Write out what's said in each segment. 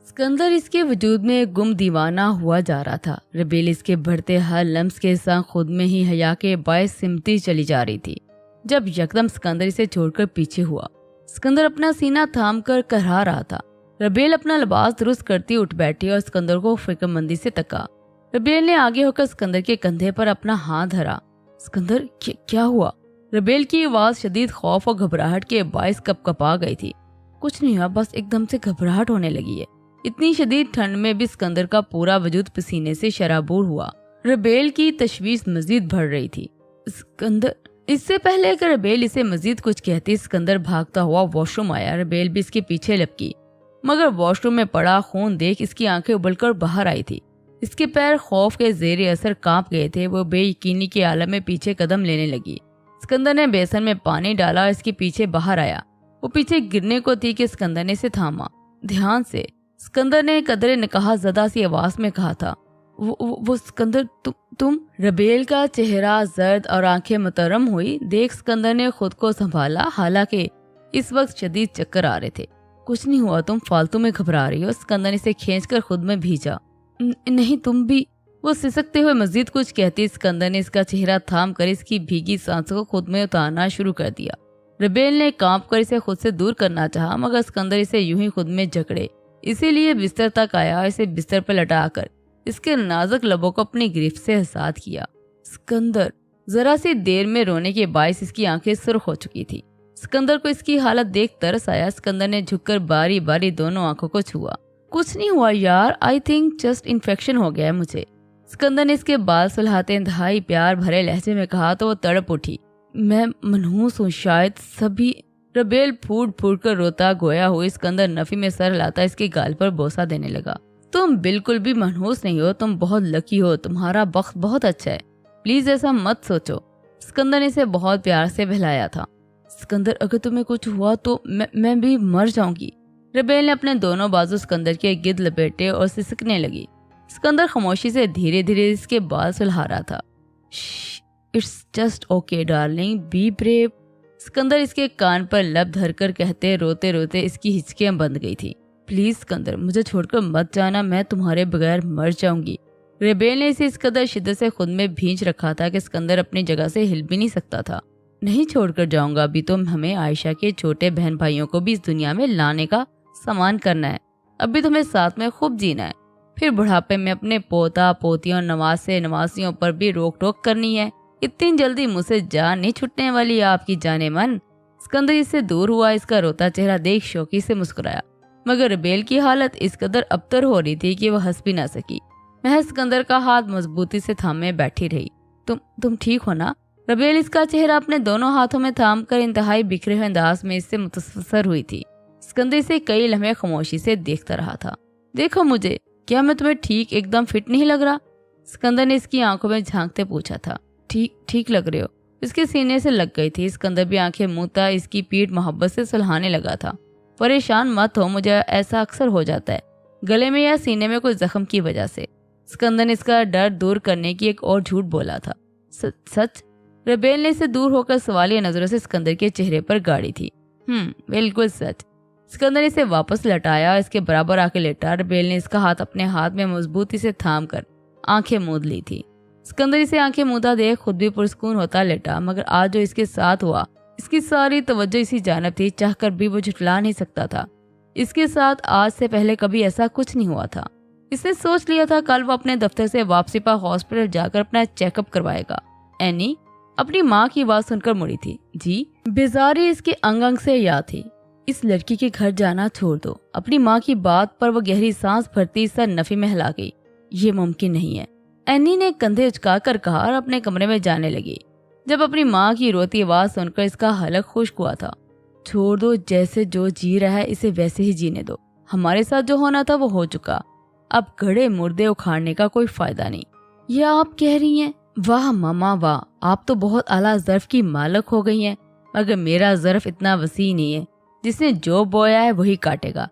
सिकंदर इसके वजूद में गुम दीवाना हुआ जा रहा था। रबेल इसके बढ़ते हर लम्स के साथ खुद में ही हया के बायस सिमटी चली जा रही थी। जब यकदम सिकंदर इसे छोड़कर पीछे हुआ। सिकंदर अपना सीना थाम कर करहा रहा था। रबेल अपना लिबास दुरुस्त करती उठ बैठी और सिकंदर को फिक्रमंदी से तका। रबेल ने आगे होकर सिकंदर के कंधे पर अपना हाथ धरा। सिकंदर, क्या हुआ? रबेल की आवाज शदीद खौफ और घबराहट के बायस कपकपा गई थी। कुछ नहीं हुआ, बस एकदम से घबराहट होने लगी है। इतनी शदीद ठंड में भी सिकंदर का पूरा वजूद पसीने से शराबूर हुआ। रबेल की तशवीश मजीद बढ़ रही थी। सिकंदर, इससे पहले कि रबेल इसे मजीद कुछ कहती, सिकंदर भागता हुआ वॉशरूम आया। रबेल भी इसके पीछे लपकी, मगर वॉशरूम में पड़ा खून देख इसकी आंखें उबलकर बाहर आई थी। इसके पैर खौफ के जेर असर कांप गए थे। वो बेयकीनी के आलम में पीछे कदम लेने लगी। सिकंदर ने बेसन में पानी डाला और इसके पीछे बाहर आया। वो पीछे गिरने को थी कि सिकंदर ने इसे थामा। ध्यान से, सिकंदर ने कदरे निकाह ज़दा सी आवाज में कहा था। वो सिकंदर, तुम। रबेल का चेहरा जर्द और आंखें मुतरम हुई। देख सिकंदर ने खुद को संभाला, हालांकि इस वक्त शदीद चक्कर आ रहे थे। कुछ नहीं हुआ, तुम फालतू में घबरा रही हो। सिकंदर ने इसे खींचकर खुद में भीजा। नहीं, तुम भी। वो सिसकते हुए मजीद कुछ कहती। सिकंदर ने इसका चेहरा थाम कर इसकी भीगी सांसों को खुद में उतारना शुरू कर दिया। रबेल ने कांप कर इसे खुद से दूर करना चाहा, मगर सिकंदर इसे यूं ही खुद में जकड़े। इसीलिए बिस्तर तक आया। इसे बिस्तर पर लटाकर इसके नाजुक लबों को अपनी गिरफ्त से आजाद किया। सिकंदर, जरा सी देर में रोने के बायस इसकी आंखें सुर्ख हो चुकी थी। सिकंदर को इसकी हालत देख तरस आया। सिकंदर ने झुककर बारी बारी दोनों आंखों को छुआ। कुछ नहीं हुआ यार, आई थिंक जस्ट इन्फेक्शन हो गया है मुझे। सिकंदर ने इसके बाल सुलहाते इंतहाई प्यार भरे लहजे में कहा तो वो तड़प उठी। मैं मनहूस हूँ शायद सभी। रबेल फूट फूट कर रोता गोया हुई। सिकंदर नफी में सर लाता इसके गाल पर बोसा देने लगा। तुम बिल्कुल भी मनहूस नहीं हो, तुम बहुत लकी हो, तुम्हारा बख्त बहुत अच्छा है। प्लीज ऐसा मत सोचो। सिकंदर ने इसे बहुत प्यार से बहलाया था। सिकंदर, अगर तुम्हें कुछ हुआ तो मैं भी मर जाऊंगी। रबेल ने अपने दोनों बाजू सिकंदर के गिद्ध लपेटे और सिसकने लगी। सिकंदर खामोशी से धीरे धीरे इसके बाल सुलहा रहा था। It's just okay darling, be brave. Sikandar इसके कान पर लब धरकर कहते रोते रोते इसकी हिचकियां बंद गई थी। प्लीज सिकंदर, मुझे छोड़कर मत जाना, मैं तुम्हारे बगैर मर जाऊंगी। रबेल ने इसे इस कदर शिद्दत से खुद में भींच रखा था कि सिकंदर अपनी जगह से हिल भी नहीं सकता था। नहीं छोड़कर जाऊंगा, अभी तो हमें आयशा के छोटे बहन भाइयों को भी इस दुनिया में लाने का सामान करना है। अभी तुम्हें साथ में खूब जीना है, फिर बुढ़ापे में अपने पोता पोतियों नवासे नवासियों पर भी रोक टोक करनी है। इतनी जल्दी मुझसे जान नहीं छुटने वाली आपकी जाने मन। सिकंदर इससे दूर हुआ। इसका रोता चेहरा देख शौकी से मुस्कुराया, मगर रबेल की हालत इस कदर अबतर हो रही थी कि वह हंस भी ना सकी। महज सिकंदर का हाथ मजबूती से थामे बैठी रही। तुम ठीक हो ना? रबेल इसका चेहरा अपने दोनों हाथों में थाम कर इंतहाई बिखरे हुए अंदाज में इससे मुतसर हुई थी। सिकंदर इसे कई लम्हे खामोशी से देखता रहा था। देखो मुझे, क्या मैं तुम्हें ठीक एकदम फिट नहीं लग रहा? सिकंदर ने इसकी आंखों में झांकते पूछा था। ठीक लग रहे हो। इसके सीने से लग गई थी। सिकंदर भी आंखें मूंदता इसकी पीठ मोहब्बत से सुलहाने लगा था। परेशान मत हो, मुझे ऐसा अक्सर हो जाता है, गले में या सीने में कोई जख्म की वजह से। सिकंदर ने इसका डर दूर करने की एक और झूठ बोला था। सच? रबेल ने इसे दूर होकर सवालिया नजरों से सिकंदर के चेहरे पर गाड़ी थी। बिल्कुल सच। सिकंदर ने इसे वापस लटाया, इसके बराबर आके लेटा। रबेल ने इसका हाथ अपने हाथ में मजबूती से थाम कर आंखें मूंद ली थी। सिकंदर इसे आंखें मूंदा देख खुद भी पुरस्कून होता लेटा, मगर आज जो इसके साथ हुआ इसकी सारी तवज्जो इसी जानब थी। चाहकर भी वो झुठला नहीं सकता था। इसके साथ आज से पहले कभी ऐसा कुछ नहीं हुआ था। इसने सोच लिया था कल वो अपने दफ्तर से वापसी पर हॉस्पिटल जाकर अपना चेकअप करवाएगा। एनी अपनी माँ की आवाज सुनकर मुड़ी थी। जी? बेजारी इसके अंग अंग से याद थी। इस लड़की के घर जाना छोड़ दो। अपनी माँ की बात पर वो गहरी सांस भरती सर नफी में हिला गई। ये मुमकिन नहीं है, एनी ने कंधे उचकाकर कहा और अपने कमरे में जाने लगी। जब अपनी माँ की रोती आवाज सुनकर इसका हलक खुश्क हुआ था। छोड़ दो, जैसे जो जी रहा है इसे वैसे ही जीने दो। हमारे साथ जो होना था वो हो चुका, अब गड़े मुर्दे उखाड़ने का कोई फायदा नहीं। ये आप कह रही हैं? वाह मामा वाह, आप तो बहुत आला ज़र्फ की मालक हो गई हैं। मगर मेरा ज़र्फ इतना वसी नहीं है, जिसने जो बोया है वही काटेगा।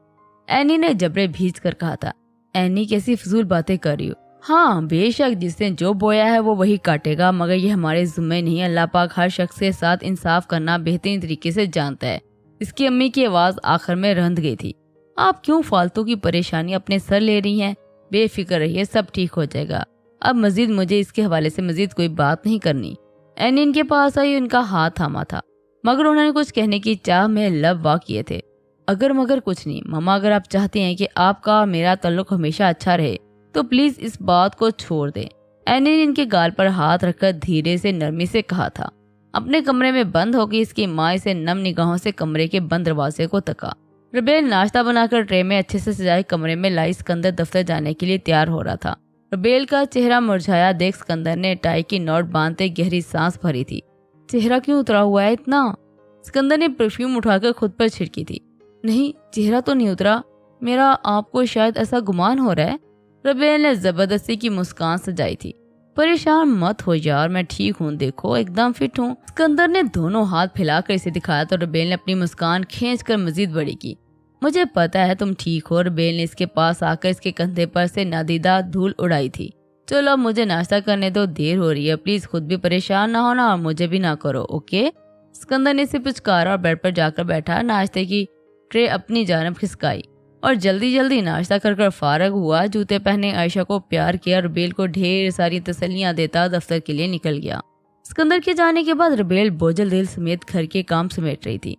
एनी ने जबरे भीज कर कहा था। एनी कैसी फजूल बातें कर रही हो? हाँ बेशक, जिसने जो बोया है वो वही काटेगा, मगर ये हमारे जिम्मे नहीं है। अल्लाह पाक हर शख्स के साथ इंसाफ करना बेहतरीन तरीके से जानता है। इसकी अम्मी की आवाज आखिर में रंध गई थी। आप क्यों फालतू की परेशानी अपने सर ले रही हैं? बेफिक्र रहिए, सब ठीक हो जाएगा। अब मजीद मुझे इसके हवाले से मजीद कोई बात नहीं करनी। एनी इनके पास आई, उनका हाथ थामा था, मगर उन्होंने कुछ कहने की चाह में लब वाह किए थे। अगर मगर कुछ नहीं मम्मा, अगर आप चाहती हैं कि आपका और मेरा ताल्लुक हमेशा अच्छा रहे तो प्लीज इस बात को छोड़ दें। एनी ने इनके गाल पर हाथ रखकर धीरे से नरमी से कहा था। अपने कमरे में बंद होकर इसकी माँ इसे नम निगाहों से कमरे के बंद दरवाजे को तका। रबेल नाश्ता बनाकर ट्रे में अच्छे से सजाए कमरे में लाई सिकंदर दफ्तर जाने के लिए तैयार हो रहा था। रबेल का चेहरा मुरझाया देख सिकंदर ने टाई की नोट बांधते गहरी सांस भरी थी। चेहरा क्यों उतरा हुआ है इतना? सिकंदर ने परफ्यूम उठाकर खुद पर छिड़की थी। नहीं, चेहरा तो नहीं उतरा मेरा, आपको शायद ऐसा गुमान हो रहा है। रबेल ने जबरदस्ती की मुस्कान सजाई थी। परेशान मत हो यार, मैं ठीक हूँ, देखो एकदम फिट हूँ। सिकंदर ने दोनों हाथ फैलाकर इसे दिखाया तो रबेल ने अपनी मुस्कान खींचकर मजीद बड़ी की। मुझे पता है तुम ठीक हो। रबेल ने इसके पास आकर इसके कंधे पर से नादीदा धूल उड़ाई थी। चलो अब मुझे नाश्ता करने दो, देर हो रही है, प्लीज खुद भी परेशान ना होना और मुझे भी ना करो, ओके? सिकंदर ने इसे पुचकारा और बेड पर जाकर बैठा, नाश्ते की ट्रे अपनी जानब खिसकाई और जल्दी जल्दी नाश्ता कर फारग हुआ। जूते पहने आयशा को प्यार किया। रबेल को ढेर सारी तसल्लियां देता दफ्तर के लिए निकल गया। सिकंदर के जाने के बाद रबेल बोझल दिल समेत घर के काम समेट रही थी।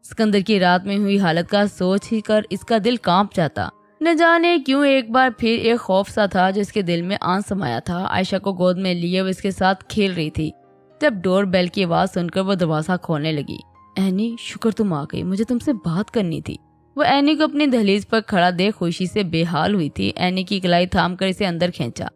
सिकंदर की रात में हुई हालत का सोच ही कर इसका दिल कांप जाता। न जाने क्यों एक बार फिर एक खौफ सा था जो इसके दिल में आन समाया था। आयशा को गोद में लिए वो इसके साथ खेल रही थी जब डोर बेल की आवाज सुनकर वो दरवाजा खोलने लगी। एनी, शुक्र तुम आ गई, मुझे तुमसे बात करनी थी। वो एनी को अपनी दहलीज पर खड़ा देख खुशी से बेहाल हुई थी। एनी की कलाई थामकर इसे अंदर खींचा।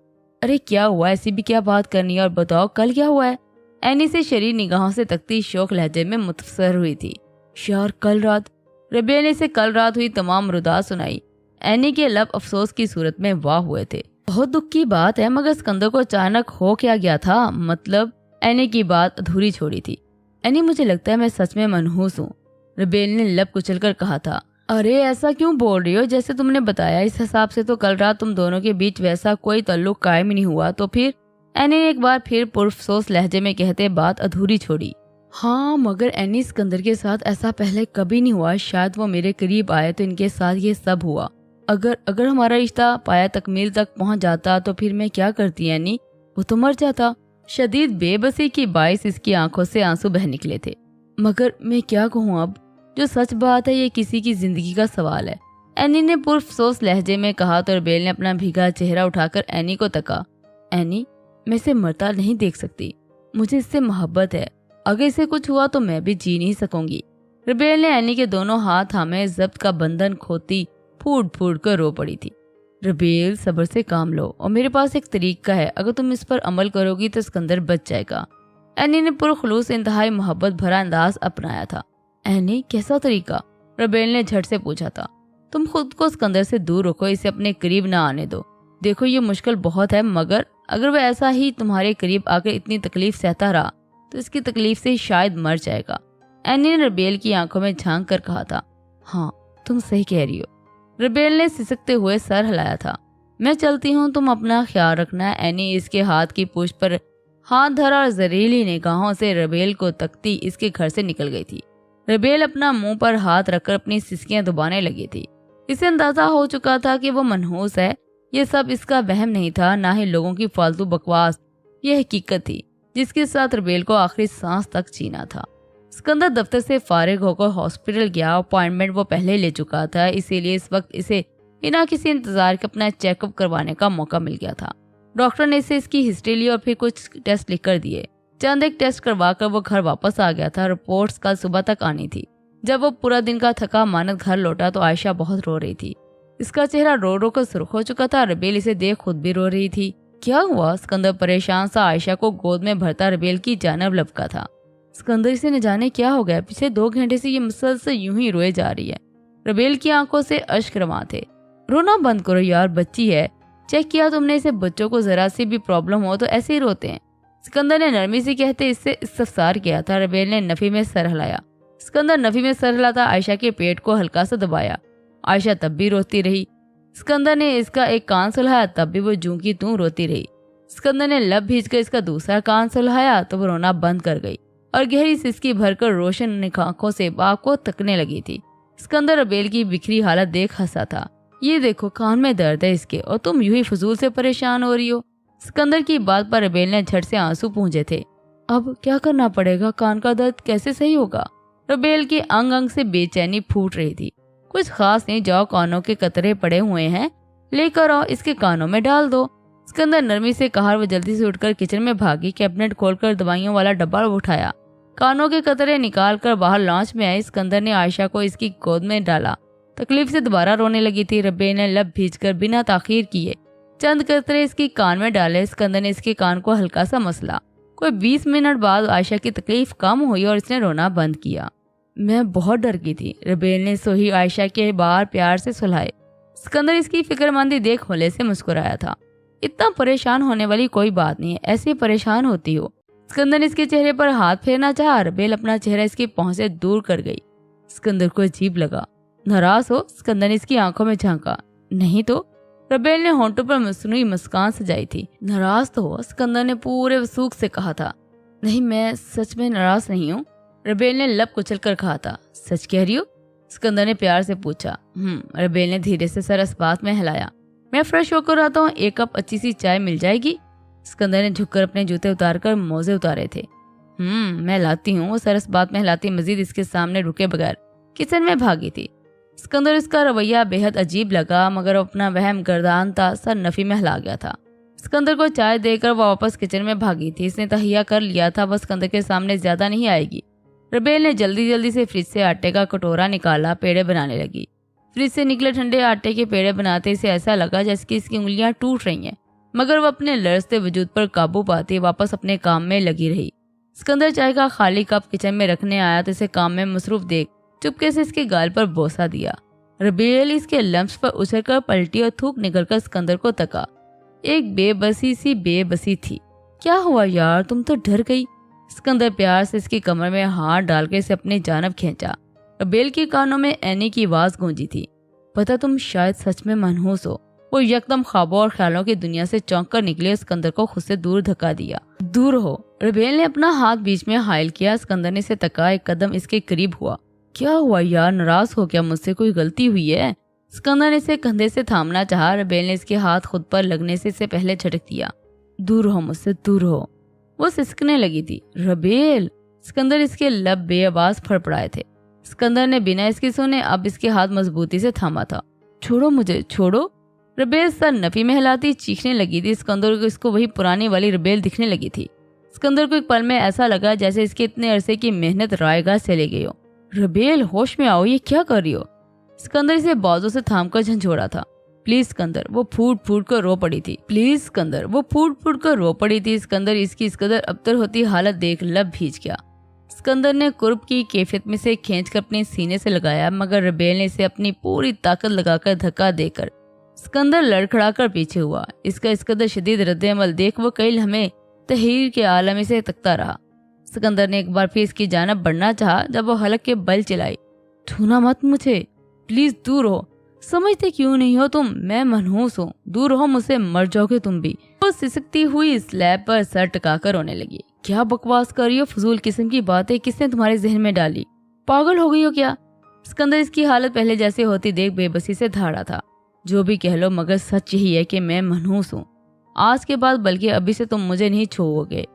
अरे क्या हुआ, ऐसी भी क्या बात करनी है और बताओ कल क्या हुआ है? एनी से शरीर निगाहों से तकती शौक लहजे में मुतसर हुई थी। यार कल रात। रबेल ने इसे कल रात हुई तमाम रुदा सुनाई। एनी के लब अफसोस की सूरत में वाह हुए थे। बहुत दुख की बात है, मगर सिकंदर को अचानक हो क्या गया था? मतलब एनी की बात अधूरी छोड़ी थी। एनी, मुझे लगता है मैं सच में मनहूस हूँ, रबेल ने लब कुचलकर कहा था। अरे ऐसा क्यों बोल रही हो? जैसे तुमने बताया इस हिसाब से तो कल रात तुम दोनों के बीच वैसा कोई ताल्लुक कायम ही नहीं हुआ। तो फिर? एनी ने एक बार फिर पुरअफसोस लहजे में कहते बात अधूरी छोड़ी। हाँ, मगर एनी, सिकंदर के साथ ऐसा पहले कभी नहीं हुआ। शायद वो मेरे करीब आए तो इनके साथ ये सब हुआ। अगर हमारा रिश्ता पाया तकमील तक पहुंच जाता तो फिर मैं क्या करती एनी? वो तो मर जाता। शदीद बेबसी की बाइस इसकी आंखों से आंसू बह निकले थे। मगर मैं क्या कहूँ अब? जो सच बात है ये किसी की जिंदगी का सवाल है, एनी ने पुरअफसोस लहजे में कहा तो रबेल ने अपना भीगा चेहरा उठाकर एनी को तका। एनी, मैं इसे मरता नहीं देख सकती, मुझे इससे मोहब्बत है। अगर इसे कुछ हुआ तो मैं भी जी नहीं सकूंगी। रबेल ने एनी के दोनों हाथ थामे जब्त का बंधन खोती फूट फूट कर रो पड़ी थी। रबेल, सब्र से काम लो और मेरे पास एक तरीका है, अगर तुम इस पर अमल करोगी तो सिकंदर बच जाएगा। एनी ने पुरखुलूस इंतहाई मोहब्बत भरा अंदाज अपनाया था। एनी, कैसा तरीका? रबेल ने झट से पूछा था। तुम खुद को सिकंदर से दूर रखो, इसे अपने करीब ना आने दो। देखो ये मुश्किल बहुत है, मगर अगर वह ऐसा ही तुम्हारे करीब आकर इतनी तकलीफ सहता रहा तो इसकी तकलीफ से शायद मर जाएगा। एनी ने रबेल की आंखों में झांक कर कहा था। हाँ, तुम सही कह रही हो। रबेल ने सिसकते हुए सर हिलाया था। मैं चलती हूँ, तुम अपना ख्याल रखना। एनी इसके हाथ की पूंछ पर हाथ धरा और जहरीली निगाहों से रबेल को तकती इसके घर से निकल गई थी। रबेल अपना मुंह पर हाथ रखकर अपनी सिसकियां दबाने लगी थी। इसे अंदाजा हो चुका था कि वो मनहूस है। ये सब इसका वहम नहीं था, ना ही लोगों की फालतू बकवास। यह हकीकत थी जिसके साथ रबेल को आखिरी सांस तक जीना था। सिकंदर दफ्तर से फारिग होकर हॉस्पिटल गया। अपॉइंटमेंट वो पहले ले चुका था, इसीलिए इस वक्त इसे बिना किसी इंतजार के अपना चेकअप करवाने का मौका मिल गया था। डॉक्टर ने इसे इसकी हिस्ट्री ली और फिर कुछ टेस्ट लिख कर दिए। चंद एक टेस्ट करवा कर वो घर वापस आ गया था। रिपोर्ट्स कल सुबह तक आनी थी। जब वो पूरा दिन का थका मानद घर लौटा तो आयशा बहुत रो रही थी। इसका चेहरा रो रो कर सुर्ख हो चुका था। रबेल इसे देख खुद भी रो रही थी। क्या हुआ? सिकंदर परेशान सा आयशा को गोद में भरता रबेल की जानब लपका था। सिकंदर, इसे न जाने क्या हो गया, पिछले 2 घंटे से ये मुसलसल यूं ही रोए जा रही है। रबेल की आंखों से अश्क रवां थे। रोना बंद करो यार, बच्ची है। चेक किया तुमने इसे? बच्चों को जरा सी भी प्रॉब्लम हो तो ऐसे ही रोते हैं। सिकंदर ने नरमी से कहते इससे इस्तफसार किया था। रबेल ने नफी में सर हिलाया। सिकंदर नफी में सर हिलाता आयशा के पेट को हल्का सा दबाया। आयशा तब भी रोती रही। सिकंदर ने इसका एक कान सुलहाया, तब भी वो जूं की तूं रोती रही। सिकंदर ने लब भींचकर इसका दूसरा कान सुलहाया तो वो रोना बंद कर गई और गहरी सिसकी भरकर रोशन आंखों से बाप को तकने लगी थी। सिकंदर रबेल की बिखरी हालत देख हंसा था। ये देखो कान में दर्द है इसके और तुम यूं ही फजूल से परेशान हो रही हो। सिकंदर की बात पर रबेल ने झट से आंसू पूंजे थे। अब क्या करना पड़ेगा, कान का दर्द कैसे सही होगा? रबेल की अंग अंग से बेचैनी फूट रही थी। कुछ खास नहीं, जाओ कानों के कतरे पड़े हुए हैं, लेकर आओ, इसके कानों में डाल दो। सिकंदर नरमी से कहा। वो जल्दी से उठकर किचन में भागी, कैबिनेट खोलकर दवाइयों वाला डब्बा उठाया, कानों के कतरे निकाल कर बाहर लॉन्च में आई। सिकंदर ने आयशा को इसकी गोद में डाला। तकलीफ से दोबारा रोने लगी थी। रबेल ने लब भींचकर बिना ताखीर किए चंद कतरे इसकी कान में डाले। सिकंदर ने इसके कान को हल्का सा मसला। कोई 20 मिनट बाद आयशा की तकलीफ कम हुई और इसने रोना बंद किया। मैं बहुत डर गई थी, रबेल ने सोही आयशा के बार प्यार से सुलाए। सिकंदर इसकी फिक्रमंदी देख होले से मुस्कुराया था। इतना परेशान होने वाली कोई बात नहीं है, ऐसे परेशान होती हो। सिकंदर ने इसके चेहरे पर हाथ फेरना चाहा। रबेल अपना चेहरा इसकी पहुंच से दूर कर गई। सिकंदर को अजीब लगा। नाराज हो? सिकंदर ने इसकी आंखों में झांका। नहीं तो? रबेल ने होंठों पर मसनूई मुस्कान सजाई थी। नाराज तो हो? सिकंदर ने पूरे वसूख से कहा था। नहीं, मैं सच में नाराज नहीं हूँ, रबेल ने लब कुचल कर कहा था। सच कह रही हो? सिकंदर ने प्यार से पूछा। रबेल ने धीरे से सर इस बात में हिलाया। मैं फ्रेश होकर आता हूँ, 1 कप अच्छी सी चाय मिल जाएगी? सिकंदर ने झुककर अपने जूते उतारकर मोजे उतारे थे। मैं लाती हूँ, वो सरस बात में हिलाती मजीद इसके सामने रुके बगैर किचन में भागी थी। सिकंदर इसका रवैया बेहद अजीब लगा, मगर अपना वहम गर्दान था सर नफी में हिला गया था। सिकंदर को चाय देकर वो वापस किचन में भागी थी। इसने तहिया कर लिया था, बस सिकंदर के सामने ज्यादा नहीं आएगी। रबेल ने जल्दी जल्दी से फ्रिज से आटे का कटोरा निकाला, पेड़े बनाने लगी। फ्रिज से निकले ठंडे आटे के पेड़े बनाते इसे ऐसा लगा जैसे कि इसकी उंगलियां टूट रही हैं, मगर वो अपने लरजते वजूद पर काबू पाती वापस अपने काम में लगी रही। सिकंदर चाय का खाली कप किचन में रखने आया तो इसे काम में मसरूफ देख चुपके से इसके गाल पर बोसा दिया। रबेल इसके लम्स पर उछलकर पलटी और थूक निकलकर सिकंदर को तका। एक बेबसी सी बेबसी थी। क्या हुआ यार, तुम तो डर गई? सिकंदर प्यार से इसकी कमर में हाथ डालकर इसे अपनी जानब खींचा। रबेल के कानों में एनी की आवाज गूंजी थी। पता तुम शायद सच में मनहूस हो। वो यकदम ख्वाबों और ख्यालों की दुनिया से चौंक कर निकले। सिकंदर को खुद से दूर धक्का दिया। दूर हो। रबेल ने अपना हाथ बीच में हाइल किया। सिकंदर ने इसे तका, एक कदम इसके करीब हुआ। क्या हुआ यार, नाराज हो क्या? मुझसे कोई गलती हुई है? सिकंदर ने इसे कंधे से थामना चाहा। रबेल ने इसके हाथ खुद पर लगने से इसे पहले झटक दिया। दूर हो मुझसे, दूर हो। वो सिसकने लगी थी। रबेल! सिकंदर इसके लब बेआवाज फड़फड़ाए थे। सिकंदर ने बिना इसके सुने अब इसके हाथ मजबूती से थामा था। छोड़ो मुझे, छोड़ो। रबेल सर नफी में हिलाती चीखने लगी थी। सिकंदर को इसको वही पुरानी वाली रबेल दिखने लगी थी। सिकंदर को एक पल में ऐसा लगा जैसे इसके इतने अरसे की मेहनत रायगा चले गई हो। रबेल होश में आओ, ये क्या कर रही हो? सिकंदर इसे बाजों से थामकर झंझोड़ा था। प्लीज सिकंदर, वो फूट फूट कर रो पड़ी थी। प्लीज सिकंदर, वो फूट फूट कर रो पड़ी थी। सिकंदर इसकी इस कदर अबतर होती हालत देख लब भीज गया। सिकंदर ने कुर्ब की कैफियत में से खींचकर अपने सीने से लगाया, मगर रबेल ने इसे अपनी पूरी ताकत लगाकर धक्का देकर सिकंदर लड़खड़ाकर पीछे हुआ। इसका इस कदर शदीद रद्द-ए-अमल देख वो कई लम्हे तहरीर के आलम से तकता रहा। सिकंदर ने एक बार फिर इसकी जानब बढ़ना चाहा, जब वो हलक के बल चिल्लाई। छूना मत मुझे, प्लीज दूर हो। समझते क्यों नहीं हो तुम? मैं मनहूस हूँ, दूर हो मुझसे, मर जाओगे तुम भी। वो सिसकती हुई स्लैब पर सर टिकाकर रोने लगी। क्या बकवास कर रही हो? फजूल किस्म की बातें किसने तुम्हारे जहन में डाली? पागल हो गई हो क्या? सिकंदर इसकी हालत पहले जैसे होती देख बेबसी से धाड़ा था। जो भी कह लो, मगर सच यही है कि मैं मनहूस हूँ। आज के बाद बल्कि अभी से तुम मुझे नहीं छूओगे।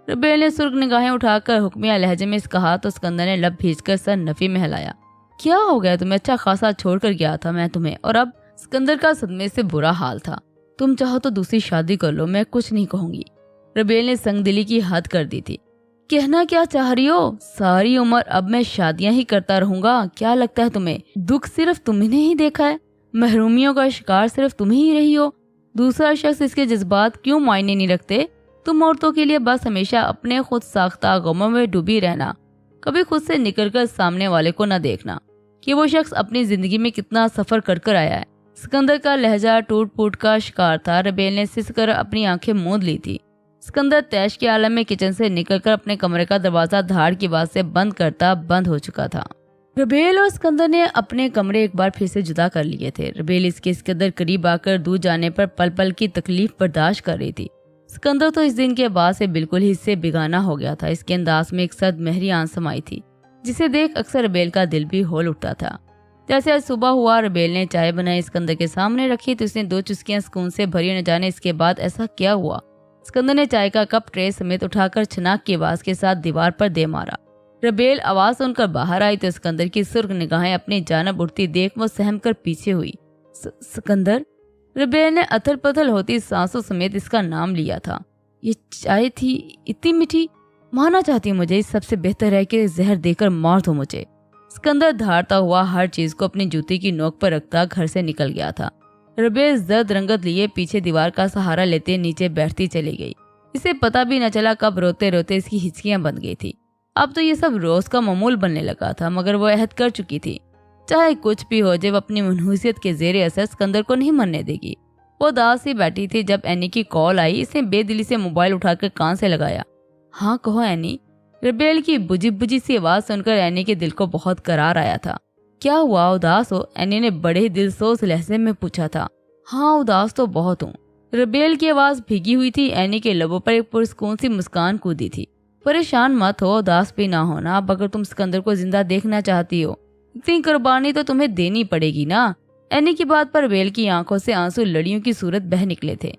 रबेल ने सुर्ख निगाहें उठाकर हुक्मिया लहजे में कहा तो सिकंदर ने लब भींचकर सर नफी में हिलाया। क्या हो गया तुम्हें? अच्छा खासा छोड़कर गया था मैं तुम्हें, और अब? सिकंदर का सदमे से बुरा हाल था। तुम चाहो तो दूसरी शादी कर लो, मैं कुछ नहीं कहूंगी। रबेल ने संगदिली की हद कर दी थी। कहना क्या चाह रही हो? सारी उम्र अब मैं शादियां ही करता रहूंगा? क्या लगता है तुम्हें दुख सिर्फ तुमने ही देखा है? महरूमियों का शिकार सिर्फ तुम ही रही हो? दूसरा शख्स इसके जज्बात क्यों मायने नहीं रखते? तुम औरतों के लिए बस हमेशा अपने खुद साख्ता गमों में डूबी रहना, कभी खुद से निकलकर सामने वाले को न देखना कि वो शख्स अपनी जिंदगी में कितना सफर कर आया है। सिकंदर का लहजा टूट फूट का शिकार था। रबेल ने सिसकर अपनी आंखें मूंद ली थी। सिकंदर तैश के आलम में किचन से निकलकर अपने कमरे का दरवाजा धाड़ की आवाज से बंद करता बंद हो चुका था। रबेल और सिकंदर ने अपने कमरे एक बार फिर से जुदा कर लिए थे। रबेल इसके इस कदर करीब आकर दूर जाने पर पल पल की तकलीफ बर्दाश्त कर रही थी। सिकंदर तो इस दिन के बाद से बिल्कुल ही इससे बेगाना हो गया था। इसके अंदाज में एक सद महरी आन समाई थी, जिसे देख अक्सर रबेल का दिल भी होल उठता था। जैसे आज सुबह हुआ, रबेल ने चाय बनाई, सिकंदर के सामने रखी तो उसने 2 चुस्कियां सुकून से भरी। न जाने इसके बाद ऐसा क्या हुआ। सिकंदर ने चाय का कप ट्रे समेत उठाकर छनाक की आवाज के साथ दीवार पर दे मारा। रबेल आवाज सुनकर बाहर आई तो सिकंदर की सुर्ख निगाहें अपनी जानब उठती देख वो सहम कर पीछे हुई। सिकंदर। रबेल ने अथल पथल होती सांसों समेत इसका नाम लिया था। ये चाय थी, इतनी मीठी। माना चाहती मुझे, सबसे बेहतर है कि जहर देकर मार दो मुझे। सिकंदर धारता हुआ हर चीज को अपनी जूती की नोक पर रखता घर से निकल गया था। रबेल जर्द रंगत लिए पीछे दीवार का सहारा लेते नीचे बैठती चली गई। इसे पता भी न चला कब रोते रोते इसकी हिचकियां बन गई थी। अब तो ये सब रोज का मामूल बनने लगा था, मगर वो अहद कर चुकी थी, चाहे कुछ भी हो जाए, वो अपनी मनहूसियत के जेरे असर सिकंदर को नहीं मरने देगी। वो उदास सी बैठी थी जब एनी की कॉल आई। इसने बेदिली से मोबाइल उठाकर कान से लगाया। हाँ कहो एनी। रबेल की बुझी बुझी सी आवाज सुनकर एनी के दिल को बहुत करार आया था। क्या हुआ, उदास हो? एनी ने बड़े दिलसोज लहजे में पूछा था। हाँ उदास तो बहुत हूँ। रबेल की आवाज भीगी हुई थी। एनी के लबों पर एक पुरस्कून सी मुस्कान कूदी थी। परेशान मत हो, उदास भी ना होना। अब अगर तुम सिकंदर को जिंदा देखना चाहती हो, इतनी कुर्बानी तो तुम्हें देनी पड़ेगी ना। एनी की बात पर रबेल की आंखों से आंसू लड़ियों की सूरत बह निकले थे।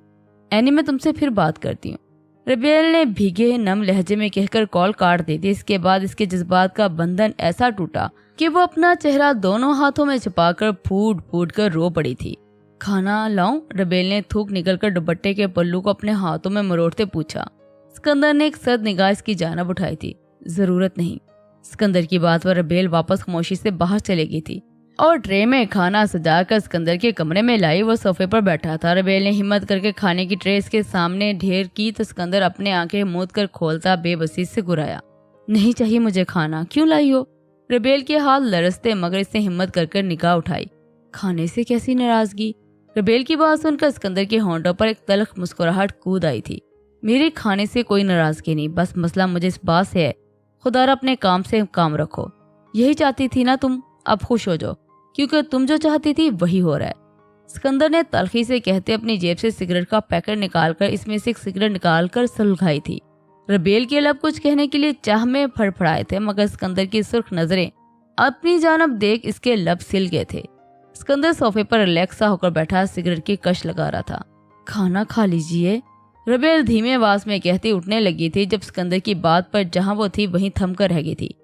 एनी मैं तुमसे फिर बात करती हूँ, रबेल ने भीगे नम लहजे में कहकर कॉल काट दी थी। इसके बाद इसके जज्बात का बंधन ऐसा टूटा कि वो अपना चेहरा दोनों हाथों में छुपाकर फूट फूट कर रो पड़ी थी। खाना लाऊं? रबेल ने थूक निकलकर दुपट्टे के पल्लू को अपने हाथों में मरोड़ते पूछा। सिकंदर ने एक सद निगाह इसकी जानब उठाई थी। जरूरत नहीं। सिकंदर की बात पर रबेल वापस खामोशी से बाहर चली गई थी और ट्रे में खाना सजाकर सिकंदर के कमरे में लाई। वो सोफे पर बैठा था। रबेल ने हिम्मत करके खाने की ट्रे इसके सामने ढेर की तो सिकंदर अपने आंखें मूंद कर खोलता बेबसी से गुराया। नहीं चाहिए मुझे खाना, क्यों लाई हो? रबेल के हाथ लरसते मगर इसने हिम्मत कर निगाह उठाई। खाने से कैसी नाराजगी? रबेल की बात सुनकर सिकंदर के होंठों पर एक तल्ख मुस्कुराहट कूद आई थी। मेरे खाने से कोई नाराजगी नहीं, बस मसला मुझे इस बात से है। खुदारा अपने काम से काम रखो। यही चाहती थी ना तुम, अब खुश हो जाओ, क्योंकि तुम जो चाहती थी वही हो रहा है। सिकंदर ने तलखी से कहते अपनी जेब से सिगरेट का पैकेट निकालकर इसमें से एक सिगरेट निकालकर सुलगाई थी। रबेल के लब कुछ कहने के लिए चाह में फड़फड़ाए थे, मगर सिकंदर की सुर्ख नजरें अपनी जानब देख इसके लब सिल गए थे। सिकंदर सोफे पर रिलैक्स होकर बैठा सिगरेट की कश लगा रहा था। खाना खा लीजिए, रबेल धीमे आवाज में कहती उठने लगी थी जब सिकंदर की बात पर जहां वो थी वहीं थम कर रह गई थी।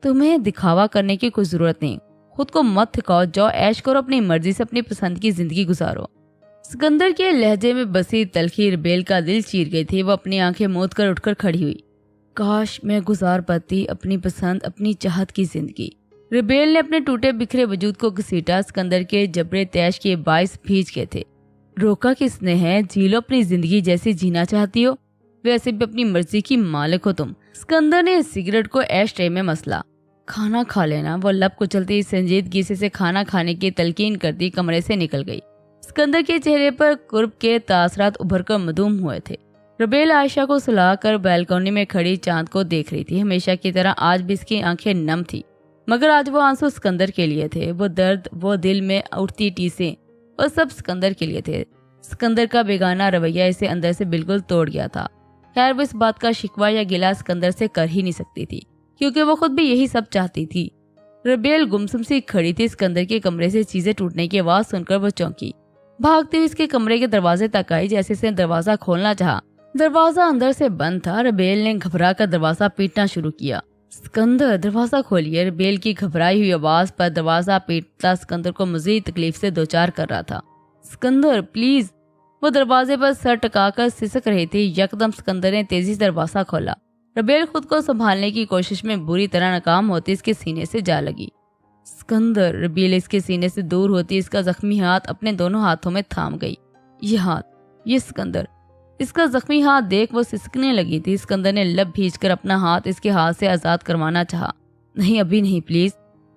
तुम्हें दिखावा करने की कोई जरूरत नहीं, खुद को मत थकाओ, जाओ ऐश करो, अपनी मर्जी से अपनी पसंद की जिंदगी गुजारो। सिकंदर के लहजे में बसी तलखी रबेल का दिल चीर गई थी। वो अपनी आंखें मूंद कर उठकर खड़ी हुई। काश मैं गुजार पाती अपनी पसंद, अपनी चाहत की जिंदगी। रबेल ने अपने टूटे बिखरे वजूद को घसीटा। सिकंदर के जबरे तैश के बाइस भीज गए थे। रोका किसने है? जी लो अपनी जिंदगी जैसी जीना चाहती हो, वैसे भी अपनी मर्जी की मालिक हो तुम। सिकंदर ने सिगरेट को ऐश ट्रे में मसला। खाना खा लेना। वो लब कुचलती संजीदगी से खाना खाने की तलकीन करती कमरे से निकल गई। सिकंदर के चेहरे पर कुर्ब के तासरात उभर कर मधुम हुए थे। रबेल आयशा को सुलाकर बैल्कनी में खड़ी चांद को देख रही थी। हमेशा की तरह आज भी इसकी आंखें नम थी, मगर आज वो आंसू सिकंदर के लिए थे। वो दर्द, वो दिल में उठती टीसें, वो सब सिकंदर के लिए थे। सिकंदर का बेगाना रवैया इसे अंदर से बिल्कुल तोड़ गया था। खैर वो इस बात का शिकवा या गिला सिकंदर से कर ही नहीं सकती थी, क्योंकि वो खुद भी यही सब चाहती थी। रबेल गुमसुम सी खड़ी थी। सिकंदर के कमरे से चीजें टूटने की आवाज सुनकर वो चौंकी। भागती हुई इसके कमरे के दरवाजे तक आई। जैसे इसने दरवाजा खोलना चाहा, दरवाजा अंदर से बंद था। रबेल ने घबरा कर दरवाजा पीटना शुरू किया। सिकंदर दरवाजा खोलिए। रबेल की घबराई हुई आवाज पर दरवाजा पीटता सिकंदर को मजीद तकलीफ से दोचार कर रहा था। सिकंदर प्लीज। वो दरवाजे पर सर टकाकर सिसक रही थी। यकदम सिकंदर ने तेजी से दरवाजा खोला। रबेल खुद को संभालने की कोशिश में बुरी तरह नाकाम होती इसके सीने से जा लगी। सिकंदर। रबेल इसके सीने से दूर होती इसका जख्मी हाथ अपने दोनों हाथों में थाम गई। ये हाथ, ये सिकंदर। इसका जख्मी हाथ देख वो सिसकने लगी थी। सिकंदर ने लब भींचकर अपना हाथ इसके हाथ से आजाद करवाना चाहा। नहीं अभी नहीं प्लीज,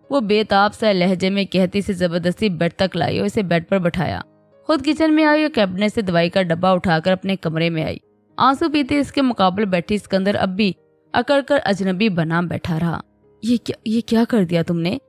वो बेताब सा लहजे में कहती से जबरदस्ती बेड तक लाई और इसे बेड पर बैठाया। खुद किचन में आई और कैबिनेट से दवाई का डब्बा उठाकर अपने कमरे में आई। आंसू पीते इसके मुकाबले बैठी सिकंदर अब भी अकड़ कर अजनबी बना बैठा रहा। ये क्या कर दिया तुमने?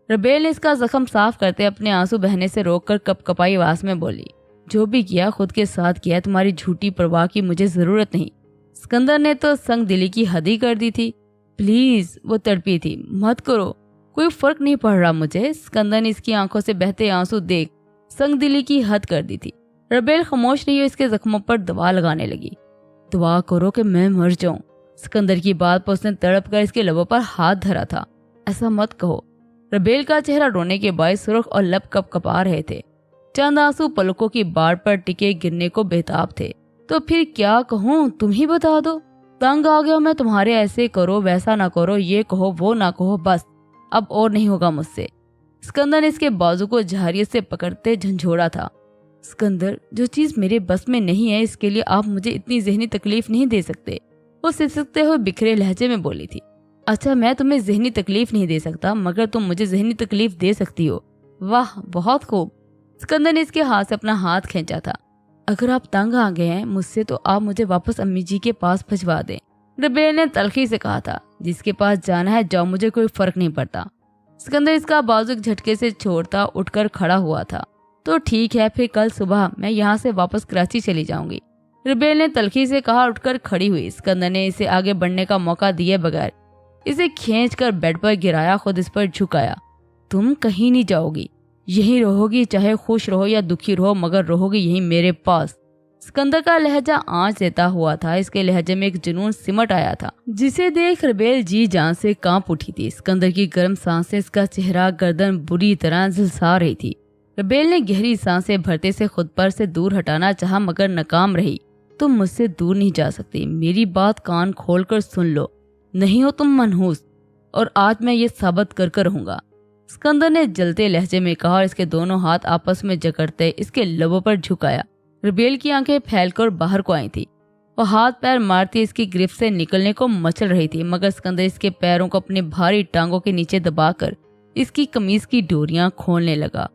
रबेल ने इसका जख्म साफ करते अपने आंसू बहने से रोककर कपकपाई आवाज में बोली। जो भी किया खुद के साथ किया, तुम्हारी झूठी परवाह की मुझे जरूरत नहीं। सिकंदर ने तो संग दिली की हद ही कर दी थी। प्लीज, वो तड़पी थी। मत करो, कोई फर्क नहीं पड़ रहा मुझे। सिकंदर ने इसकी आंखों से बहते आंसू देख संगदिली की हद कर दी थी। रबेल खामोश नहीं हुई, इसके जख्मों पर दवा लगाने लगी। दुआ करो कि मैं मर जाऊं। सिकंदर की बात पर उसने तड़प कर इसके लबों पर हाथ धरा था। ऐसा मत कहो। रबेल का चेहरा रोने के बाद सुर्ख और लब कप कपा रहे थे। चंद आंसू पलकों की बाढ़ पर टिके गिरने को बेताब थे। तो फिर क्या कहूँ, तुम ही बता दो। तंग आ गया मैं तुम्हारे ऐसे करो वैसा ना करो, ये कहो वो ना कहो, बस अब और नहीं होगा मुझसे। सिकंदर ने इसके बाजू को झारियत से पकड़ते झंझोड़ा था। सिकंदर, जो चीज मेरे बस में नहीं है इसके लिए आप मुझे इतनी जहनी तकलीफ नहीं दे सकते। वो सिसकते हुए बिखरे लहजे में बोली थी। अच्छा, मैं तुम्हें जहनी तकलीफ नहीं दे सकता, मगर तुम मुझे जहनी तकलीफ दे सकती हो। वाह, बहुत खूब। सिकंदर ने इसके हाथ से अपना हाथ खींचा था। अगर आप तंग आ गए हैं मुझसे तो आप मुझे वापस अम्मी जी के पास भिजवा दें। रबेल ने तलखी से कहा था। जिसके पास जाना है जाओ, मुझे कोई फर्क नहीं पड़ता। सिकंदर इसका बाजू एक झटके से छोड़ता उठकर खड़ा हुआ था। तो ठीक है, फिर कल सुबह मैं यहाँ से वापस कराची चली जाऊंगी। रबेल ने तलखी से कहा, उठकर खड़ी हुई। सिकंदर ने इसे आगे बढ़ने का मौका दिए बगैर इसे खींचकर बेड पर गिराया, खुद इस पर झुकाया। तुम कहीं नहीं जाओगी, यहीं रहोगी, चाहे खुश रहो या दुखी रहो, मगर रहोगी यहीं मेरे पास। सिकंदर का लहजा आंच देता हुआ था। इसके लहजे में एक जुनून सिमट आया था जिसे देख रबेल जी जान से कांप उठी थी। सिकंदर की गर्म सांसें इसका चेहरा गर्दन बुरी तरह झुलसा रही थी। रबेल ने गहरी सांसें भरते से खुद पर से दूर हटाना चाहा, मगर नाकाम रही। तुम मुझसे दूर नहीं जा सकती, मेरी बात कान खोलकर सुन लो। नहीं हो तुम मनहूस, और आज मैं ये साबित कर रहूंगा। सिकंदर ने जलते लहजे में कहा और इसके दोनों हाथ आपस में जकड़ते इसके लबों पर झुकाया। रबेल की आंखें फैलकर बाहर को आई थी। वो हाथ पैर मारती इसकी गिरफ्त से निकलने को मचल रही थी, मगर सिकंदर इसके पैरों को अपनी भारी टांगों के नीचे दबाकर इसकी कमीज की डोरियां खोलने लगा।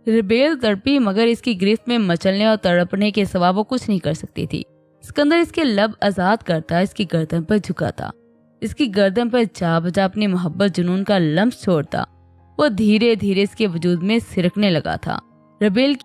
रबेल तड़पी, मगर इसकी गिरफ्त में मचलने और तड़पने के सिवा वो कुछ नहीं कर सकती थी। सिकंदर इसके लब आजाद करता इसकी गर्दन पर झुकाता, इसकी गर्दन पर जा बजा अपनी मोहब्बत जुनून का लम्स छोड़ता। वो धीरे धीरे इसके वजूद में सिरकने लगा था। रबेल